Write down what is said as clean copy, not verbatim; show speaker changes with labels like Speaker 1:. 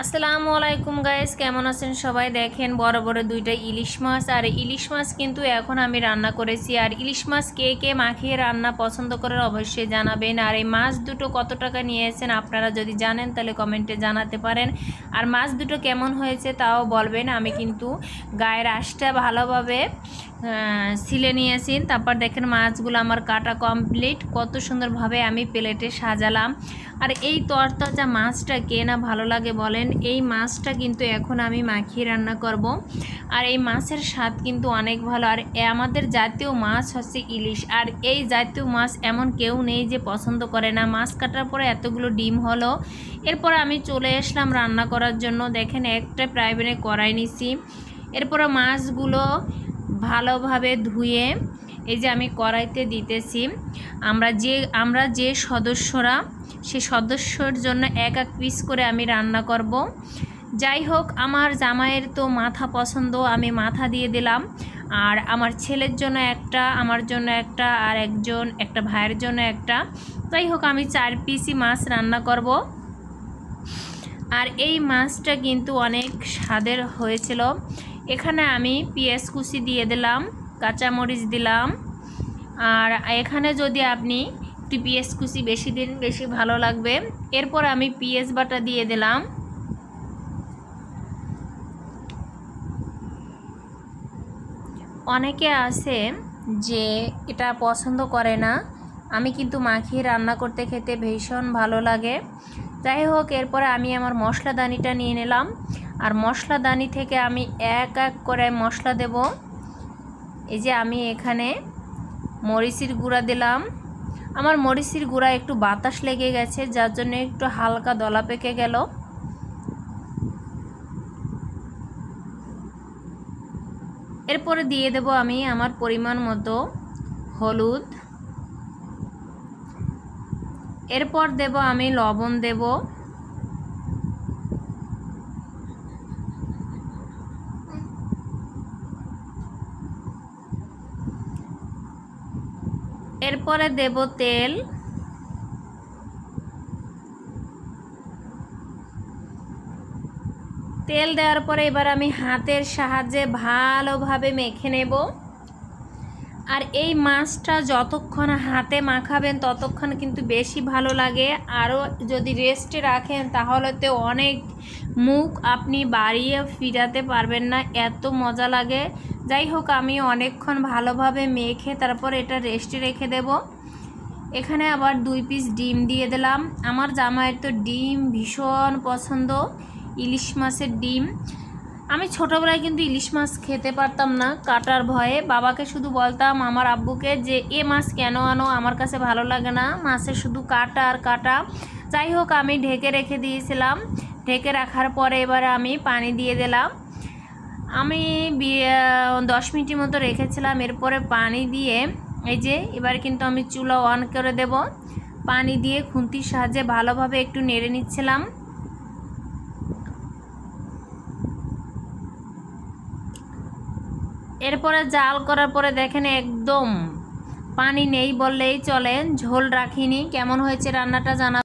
Speaker 1: আসসালামু আলাইকুম গাইস, কেমন আছেন সবাই? দেখেন বড় বড় দুইটা ইলিশ মাছ। আর ইলিশ মাছ কিন্তু এখন আমি রান্না করেছি। আর ইলিশ মাছ কে কে মাখিয়ে রান্না পছন্দ করেন অবশ্যই জানাবেন। আর এই মাছ দুটো কত টাকা নিয়েছেন আপনারা যদি জানেন তাহলে কমেন্টে জানাতে পারেন। আর মাছ দুটো কেমন হয়েছে তাও বলবেন। আমি কিন্তু গায়ের আঁশটা ভালোভাবে ছিলে নিয়েছি। তারপর দেখেন মাছগুলো আমার কাটা কমপ্লিট। কত সুন্দরভাবে আমি প্লেটে সাজালাম। আর এই তরতাজা মাছটা কে না ভালো লাগে বলেন। এই মাছটা কিন্তু এখন আমি মাখিয়ে রান্না করব। আর এই মাছের স্বাদ কিন্তু অনেক ভালো। আর আমাদের জাতীয় মাছ হচ্ছে ইলিশ। আর এই জাতীয় মাছ এমন কেউ নেই যে পছন্দ করে না। মাছ কাটার পরে এতগুলো ডিম হলো। এরপর আমি চলে আসলাম রান্না করার জন্য। দেখেন একটা প্রাইভেটে কড়াই নিছি। এরপরে মাছগুলো ভালোভাবে ধুয়ে এই যে আমি কড়াইতে দিতেছি। আমরা যে সদস্যরা, সে সদস্যর জন্য এক এক পিস করে আমি রান্না করব। যাই হোক, আমার জামাইয়ের তো মাথা পছন্দ, আমি মাথা দিয়ে দিলাম। আর আমার ছেলের জন্য একটা, আমার জন্য একটা, আর একটা ভাইয়ের জন্য একটা। যাই হোক, আমি 4 পিসই মাছ রান্না করব। আর এই মাছটা কিন্তু অনেক স্বাদের হয়েছিল। এখানে আমি পেঁয়াজ কুচি দিয়ে দিলাম, কাঁচামরিচ দিলাম। আর এখানে যদি আপনি একটু পেঁয়াজ কুচি বেশি দিন বেশি ভালো লাগবে। এরপর আমি পেঁয়াজ বাটা দিয়ে দিলাম। অনেকে আছে যে এটা পছন্দ করে না। আমি কিন্তু মাখিয়ে রান্না করতে খেতে ভীষণ ভালো লাগে। যাই হোক, এরপরে আমি আমার মশলাদানিটা নিয়ে নিলাম। আর মশলাদানি থেকে আমি এক এক করে মশলা দেব। এই যে আমি এখানে মরিচের গুঁড়া দিলাম। আমার মরিচের গুঁড়া একটু বাতাস লেগে গেছে, যার জন্য একটু হালকা দলা পেকে গেল। এরপরে দিয়ে দেব আমি আমার পরিমাণ মতো হলুদ। এরপর দেব আমি লবণ দেব। এরপরে দেব তেল। তেল দেওয়ার পরে এবার আমি হাতের সাহায্যে ভালোভাবে মেখে নেব। আর এই মাছটা যতক্ষণ হাতে মাখাবেন ততক্ষণ কিন্তু বেশি ভালো লাগে। আরও যদি রেস্টে রাখেন তাহলে তো অনেক মুখ আপনি বাড়িয়ে ফিরাতে পারবেন না, এত মজা লাগে। যাই হোক, আমি অনেকক্ষণ ভালোভাবে মেখে তারপর এটা রেস্টে রেখে দেব। এখানে আবার 2 পিস ডিম দিয়ে দিলাম। আমার জামাইয়ের তো ডিম ভীষণ পছন্দ, ইলিশ মাছের ডিম। আমি ছোটোবেলায় কিন্তু ইলিশ মাছ খেতে পারতাম না কাটার ভয়ে। বাবাকে শুধু বলতাম, আমার আব্বুকে, যে এ মাছ কেন আনো, আমার কাছে ভালো লাগে না, মাছের শুধু কাটা আর কাটা। যাই হোক, আমি ঢেকে রেখে দিয়েছিলাম। ঢেকে রাখার পরে এবারে আমি পানি দিয়ে দিলাম। আমি 10 মিনিটের মতো রেখেছিলাম। এরপরে পানি দিয়ে এই যে এবার কিন্তু আমি চুলা অন করে দেব। পানি দিয়ে খুন্তির সাহায্যে ভালোভাবে একটু নেড়ে নিচ্ছিলাম। এরপরে জাল করার পরে দেখেন একদম পানি নেই বললেই চলে, ঝোল রাখিনি। কেমন হয়েছে রান্নাটা জানাবেন।